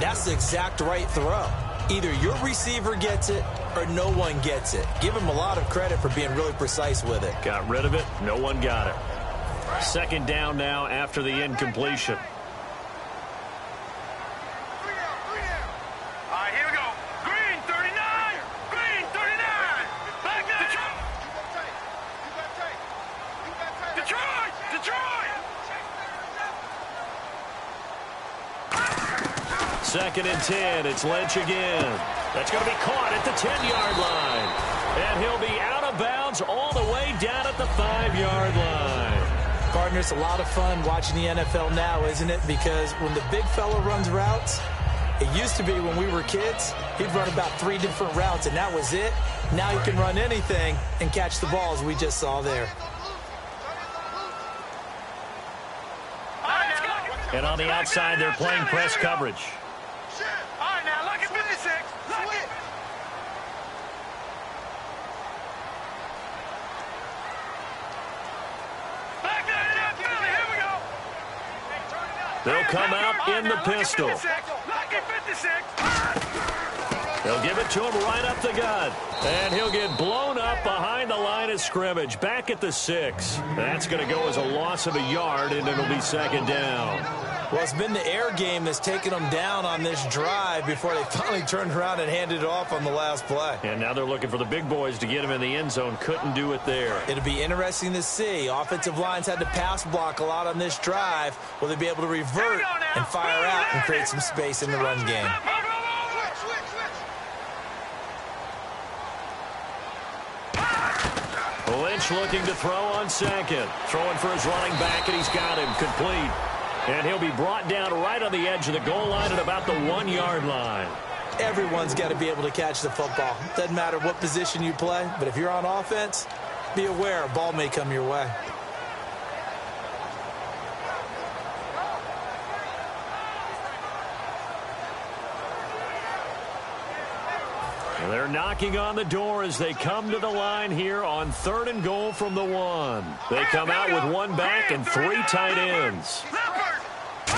that's the exact right throw. Either your receiver gets it or no one gets it. Give him a lot of credit for being really precise with it. Got rid of it. No one got it. Second down now after the incompletion. All right, here we go. Green, 39. Green, 39. Back now. Detroit. Detroit. Second and 10. It's Lynch again. That's going to be caught at the 10-yard line. And he'll be out of bounds all the way down at the 5-yard line. Partner, it's a lot of fun watching the NFL now, isn't it? Because when the big fella runs routes, it used to be when we were kids, he'd run about 3 different routes, and that was it. Now he can run anything and catch the balls we just saw there. And on the outside, they're playing press coverage. All right, now look at 56. Look it. Back there, here we go. They'll come out in the pistol. Look at 56. They'll give it to him right up the gut. And he'll get blown up behind the line of scrimmage. Back at the 6. That's going to go as a loss of a yard, and it'll be second down. Well, it's been the air game that's taken them down on this drive before they finally turned around and handed it off on the last play. And now they're looking for the big boys to get him in the end zone. Couldn't do it there. It'll be interesting to see. Offensive lines had to pass block a lot on this drive. Will they be able to revert and fire out and create some space in the run game? Lynch looking to throw on second. Throwing for his running back, and he's got him complete. And he'll be brought down right on the edge of the goal line at about the 1-yard line. Everyone's got to be able to catch the football. Doesn't matter what position you play, but if you're on offense, be aware a ball may come your way. They're knocking on the door as they come to the line here on 3rd and goal from the 1. They come out with 1 back and 3 tight ends.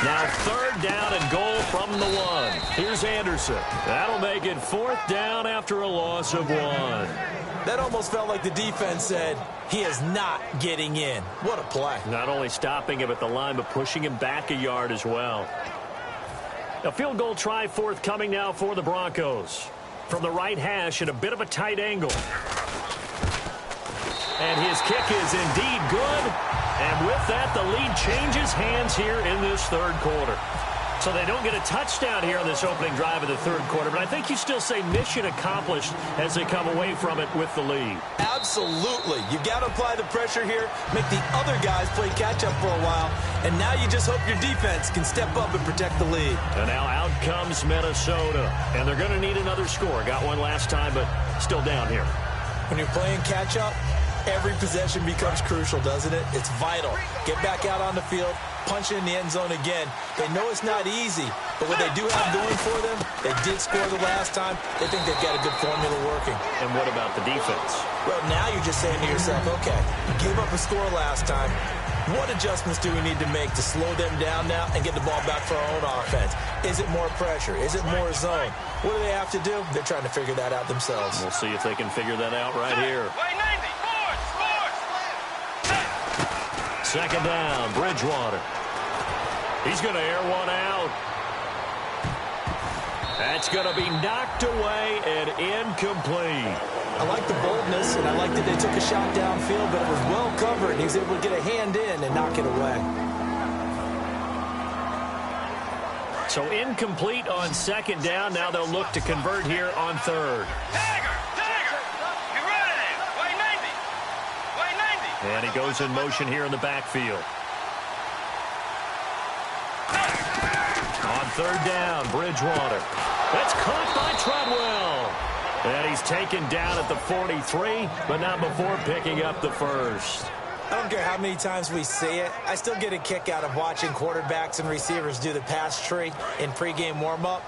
Now 3rd down and goal from the 1. Here's Anderson. That'll make it 4th down after a loss of 1. That almost felt like the defense said, he is not getting in. What a play. Not only stopping him at the line, but pushing him back a yard as well. A field goal try forthcoming now for the Broncos. From the right hash at a bit of a tight angle. And his kick is indeed good. And with that, the lead changes hands here in this 3rd quarter. So they don't get a touchdown here on this opening drive of the 3rd quarter. But I think you still say mission accomplished as they come away from it with the lead. Absolutely. You got to apply the pressure here, make the other guys play catch-up for a while, and now you just hope your defense can step up and protect the lead. And now out comes Minnesota. And they're going to need another score. Got one last time, but still down here. When you're playing catch-up, every possession becomes crucial, doesn't it? It's vital. Get back out on the field, punch it in the end zone again. They know it's not easy, but what they do have going for them, they did score the last time. They think they've got a good formula working. And what about the defense? Well, now you're just saying to yourself, okay, you gave up a score last time. What adjustments do we need to make to slow them down now and get the ball back for our own offense? Is it more pressure? Is it more zone? What do they have to do? They're trying to figure that out themselves. We'll see if they can figure that out right here. Second down, Bridgewater. He's going to air one out. That's going to be knocked away and incomplete. I like the boldness, and I like that they took a shot downfield, but it was well covered, and he was able to get a hand in and knock it away. So incomplete on second down. Now they'll look to convert here on 3rd. And he goes in motion here in the backfield. On 3rd down, Bridgewater. That's caught by Treadwell. And he's taken down at the 43, but not before picking up the 1st. I don't care how many times we see it. I still get a kick out of watching quarterbacks and receivers do the pass tree in pregame warm-up.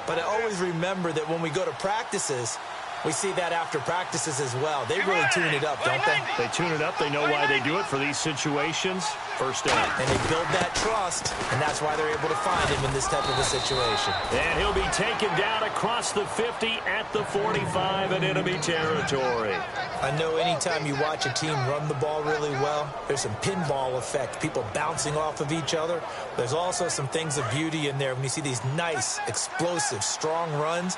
But I always remember that when we go to practices, we see that after practices as well. They really tune it up, don't they? They tune it up. They know why they do it for these situations. First down. And they build that trust, and that's why they're able to find him in this type of a situation. And he'll be taken down across the 50 at the 45 in enemy territory. I know anytime you watch a team run the ball really well, there's some pinball effect, people bouncing off of each other. There's also some things of beauty in there when you see these nice, explosive, strong runs.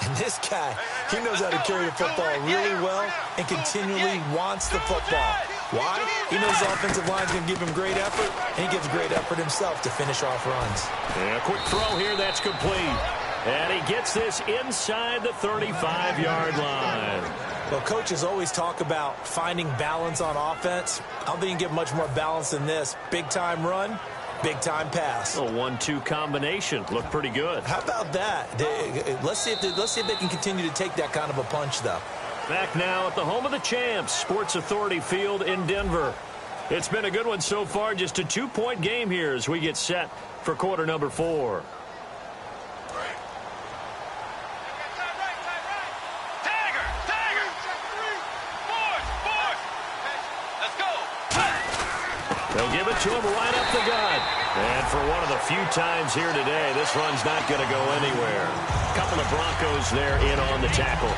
And this guy, he knows how to carry the football really well and continually wants the football. Why? He knows the offensive line is going to give him great effort, and he gives great effort himself to finish off runs. Yeah, quick throw here, that's complete. And he gets this inside the 35-yard line. Well, coaches always talk about finding balance on offense. I don't think you can get much more balance than this. Big-time run, big-time pass. A 1-2 combination. Looked pretty good. How about that? Let's see if they can continue to take that kind of a punch, though. Back now at the home of the champs, Sports Authority Field in Denver. It's been a good one so far. Just a 2-point game here as we get set for quarter number 4. They'll give it to him right up the gut. And for one of the few times here today, this run's not going to go anywhere. A couple of Broncos there in on the tackle.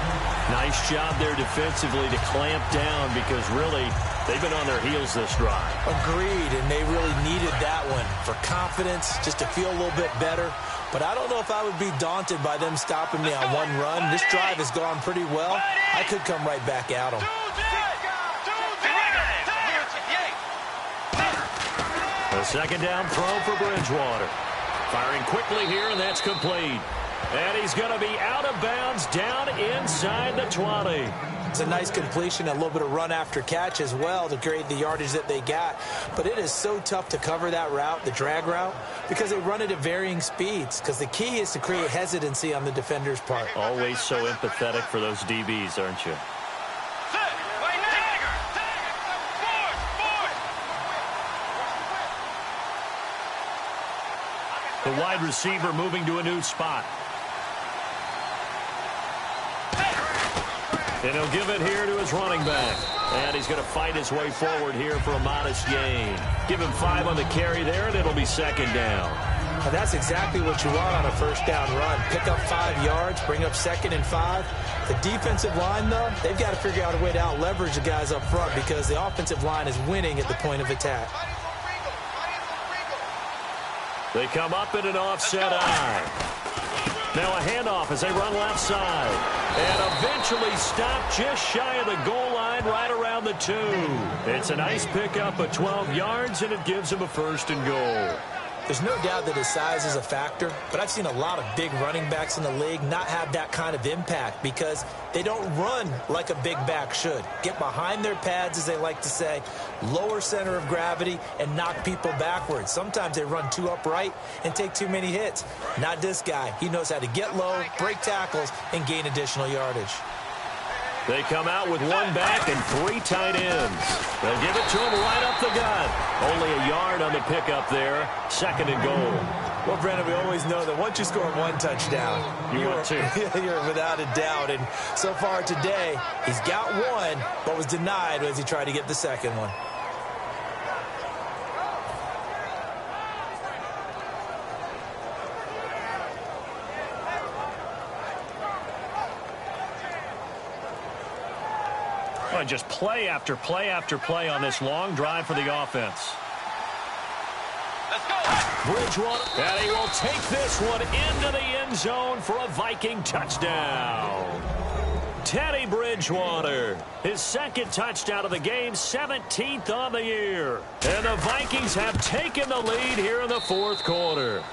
Nice job there defensively to clamp down because really they've been on their heels this drive. Agreed, and they really needed that one for confidence, just to feel a little bit better. But I don't know if I would be daunted by them stopping me on one run. This drive has gone pretty well. I could come right back at them. A second down throw for Bridgewater. Firing quickly here, and that's complete. And he's going to be out of bounds down inside the 20. It's a nice completion, a little bit of run after catch as well to create the yardage that they got. But it is so tough to cover that route, the drag route, because they run it at varying speeds. Because the key is to create hesitancy on the defender's part. Always so empathetic for those DBs, aren't you? The wide receiver moving to a new spot. And he'll give it here to his running back. And he's going to fight his way forward here for a modest gain. Give him 5 on the carry there, and it'll be second down. Now that's exactly what you want on a first down run. Pick up 5 yards, bring up 2nd and 5. The defensive line, though, they've got to figure out a way to out-leverage the guys up front because the offensive line is winning at the point of attack. They come up in an offset eye. Now a handoff as they run left side. And eventually stopped just shy of the goal line right around the 2. It's a nice pickup of 12 yards, and it gives him a 1st and goal. There's no doubt that his size is a factor, but I've seen a lot of big running backs in the league not have that kind of impact because they don't run like a big back should. Get behind their pads, as they like to say, lower center of gravity, and knock people backwards. Sometimes they run too upright and take too many hits. Not this guy. He knows how to get low, break tackles, and gain additional yardage. They come out with 1 back and 3 tight ends. They'll give it to him right up the gut. Only a yard on the pickup there. 2nd and goal. Well, Brandon, we always know that once you score 1 touchdown, you're without a doubt. And so far today, he's got 1, but was denied as he tried to get the 2nd one. Well, just play after play after play on this long drive for the offense. Let's go. Bridgewater, and he will take this one into the end zone for a Viking touchdown. Teddy Bridgewater, his 2nd touchdown of the game, 17th on the year. And the Vikings have taken the lead here in the 4th quarter.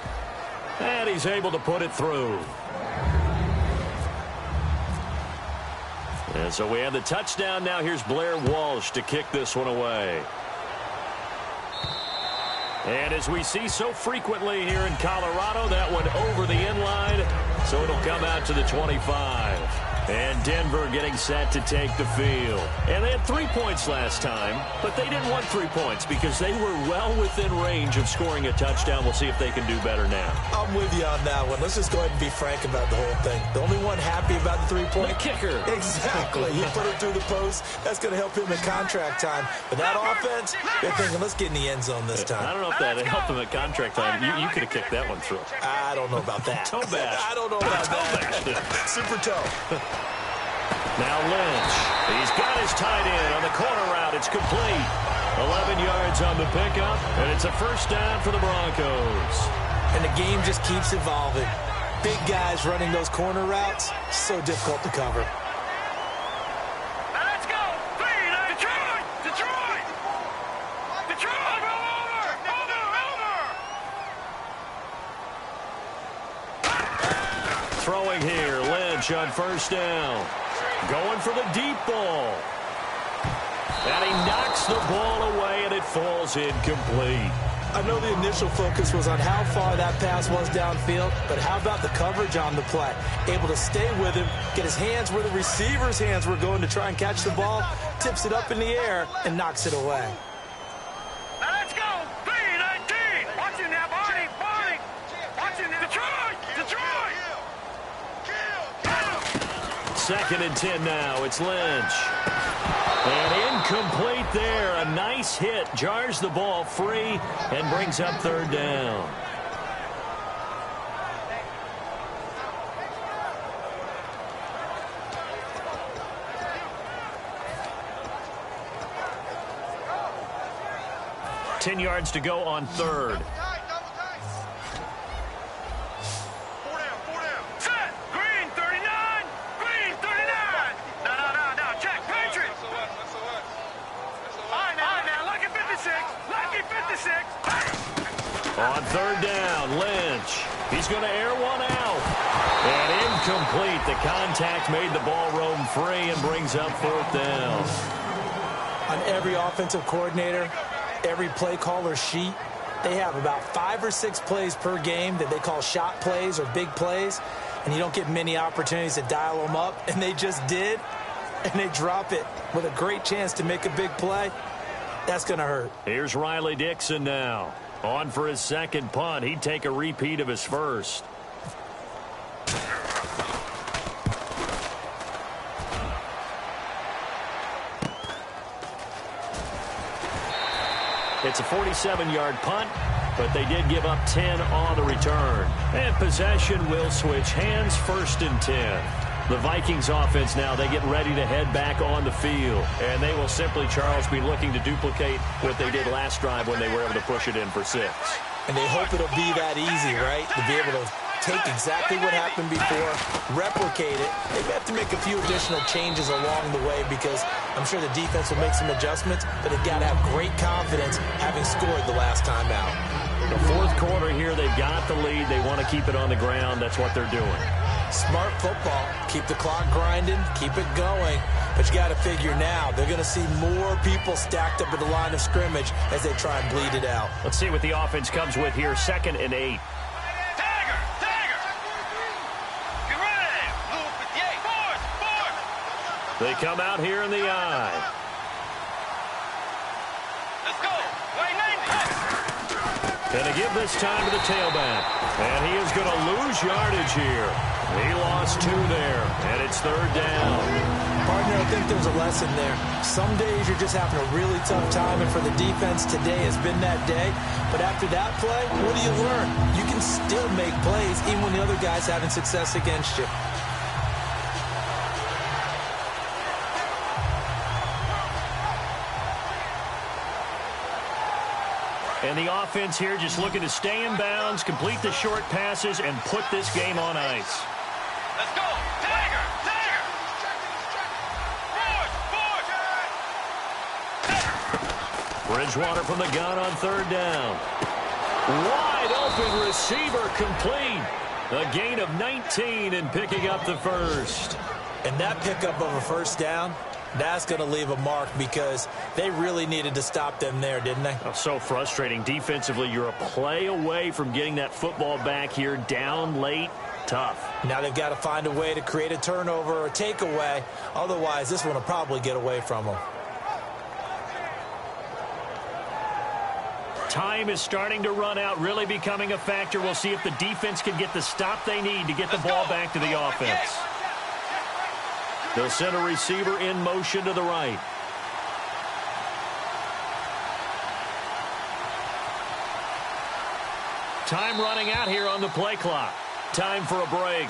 And he's able to put it through. And so we have the touchdown. Now here's Blair Walsh to kick this one away. And as we see so frequently here in Colorado, that one over the end line, so it'll come out to the 25. And Denver getting set to take the field. And they had 3 points last time, but they didn't want 3 points because they were well within range of scoring a touchdown. We'll see if they can do better now. I'm with you on that one. Let's just go ahead and be frank about the whole thing. The only one happy about the 3-point? The kicker. Exactly. He put it through the post. That's going to help him in contract time. But that offense, they're thinking, let's get in the end zone this time. I don't know if that helped him at contract time. You could have kicked that one through. I don't know about that. Toe bash. I don't know about that. Super toe. Now Lynch. He's got his tight end on the corner route. It's complete. 11 yards on the pickup, and it's a first down for the Broncos. And the game just keeps evolving. Big guys running those corner routes, so difficult to cover. Now let's go. Detroit. Detroit. Detroit. Over. Throwing here. Lynch on first down. Going for the deep ball. And he knocks the ball away, and it falls incomplete. I know the initial focus was on how far that pass was downfield, but how about the coverage on the play? Able to stay with him, get his hands where the receiver's hands were going to try and catch the ball, tips it up in the air, and knocks it away. Now let's go. 3-19. Watch it now, Barney. Watch it now. Detroit. Second and 10 now. It's Lynch. And incomplete there. A nice hit. Jars the ball free and brings up third down. Ten yards to go on third. On third down, Lynch. He's going to air one out. And incomplete. The contact made the ball roam free and brings up fourth down. On every offensive coordinator, every play caller sheet, they have about 5 or 6 plays per game that they call shot plays or big plays, and you don't get many opportunities to dial them up, and they just did, and they drop it with a great chance to make a big play. That's going to hurt. Here's Riley Dixon now. On for his second punt. He'd take a repeat of his first. It's a 47-yard punt, but they did give up 10 on the return. And possession will switch hands, first and 10. The Vikings offense now, they get ready to head back on the field. And they will simply, Charles, be looking to duplicate what they did last drive when they were able to push it in for 6. And they hope it'll be that easy, right? To be able to take exactly what happened before, replicate it. They have to make a few additional changes along the way because I'm sure the defense will make some adjustments, but they've got to have great confidence having scored the last time out. The fourth quarter here, they've got the lead. They want to keep it on the ground. That's what they're doing. Smart football. Keep the clock grinding. Keep it going. But you got to figure now, they're going to see more people stacked up at the line of scrimmage as they try and bleed it out. Let's see what the offense comes with here. 2nd and 8. Tiger. Get ready. Fourth. They come out here in the eye. Let's go. Gonna give this time to the tailback. And he is going to lose yardage here. He lost 2 there, and it's third down. Partner, I think there's a lesson there. Some days you're just having a really tough time, and for the defense, today has been that day. But after that play, what do you learn? You can still make plays even when the other guy's having success against you. And the offense here just looking to stay in bounds, complete the short passes, and put this game on ice. Let's go. Tiger. Fourth. Bridgewater from the gun on third down. Wide open receiver complete. A gain of 19 and picking up the first. And that pickup of a first down, that's going to leave a mark because they really needed to stop them there, didn't they? Oh, so frustrating. Defensively, you're a play away from getting that football back here down late. tough. Now they've got to find a way to create a turnover or a takeaway. Otherwise, this one will probably get away from them. Time is starting to run out, really becoming a factor. We'll see if the defense can get the stop they need to get the ball back to the offense. They'll send a receiver in motion to the right. Time running out here on the play clock. Time for a break.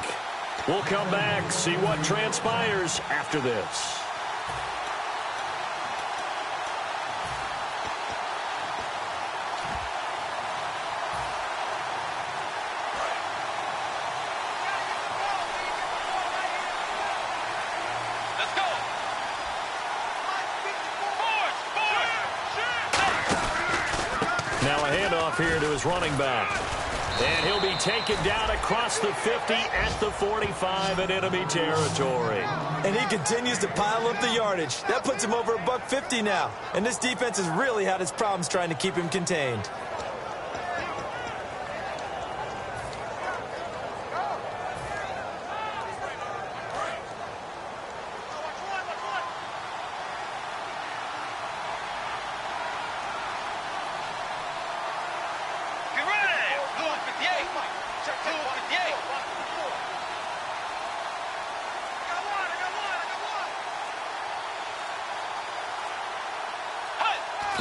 We'll come back, see what transpires after this. Let's go. Now a handoff here to his running back. And he'll be taken down across the 50 at the 45 in enemy territory. And he continues to pile up the yardage. That puts him over $150 now. And this defense has really had its problems trying to keep him contained.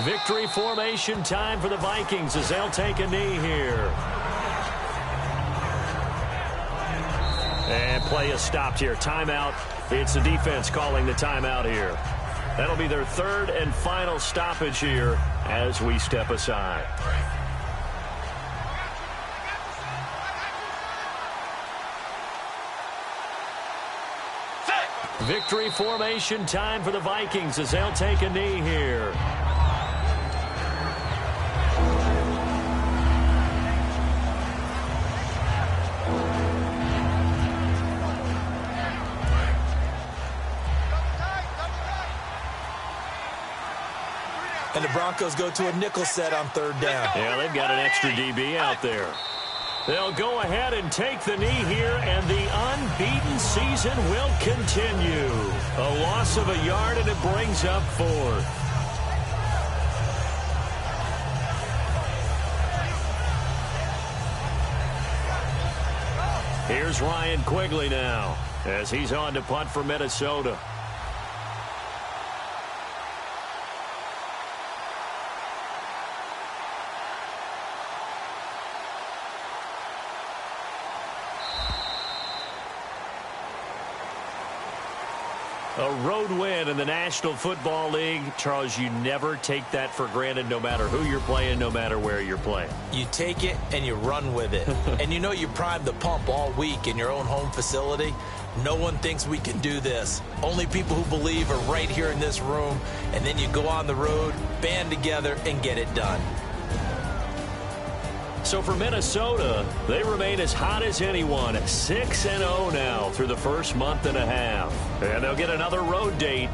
Victory formation time for the Vikings as they'll take a knee here. And play is stopped here. Timeout. It's the defense calling the timeout here. That'll be their third and final stoppage here as we step aside. Victory formation time for the Vikings as they'll take a knee here. And the Broncos go to a nickel set on third down. Yeah, they've got an extra DB out there. They'll go ahead and take the knee here, and the unbeaten season will continue. A loss of a yard, and it brings up fourth. Here's Ryan Quigley now as he's on to punt for Minnesota. A road win in the National Football League. Charles, you never take that for granted no matter who you're playing, no matter where you're playing. You take it and you run with it. And you know you primed the pump all week in your own home facility. No one thinks we can do this. Only people who believe are right here in this room. And then you go on the road, band together, and get it done. So for Minnesota, they remain as hot as anyone, 6-0 now through the first month and a half. And they'll get another road date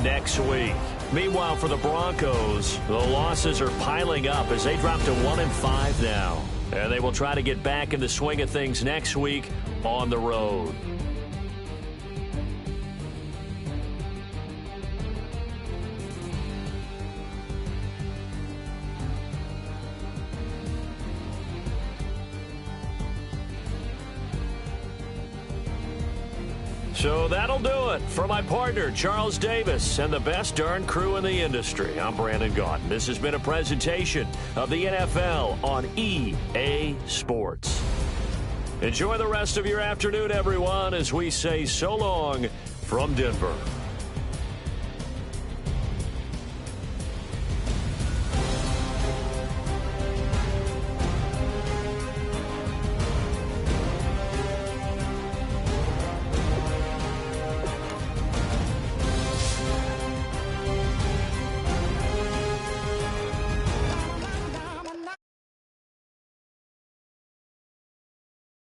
next week. Meanwhile, for the Broncos, the losses are piling up as they drop to 1-5 now. And they will try to get back in the swing of things next week on the road. So that'll do it. For my partner, Charles Davis, and the best darn crew in the industry, I'm Brandon Gaudin. This has been a presentation of the NFL on EA Sports. Enjoy the rest of your afternoon, everyone, as we say so long from Denver.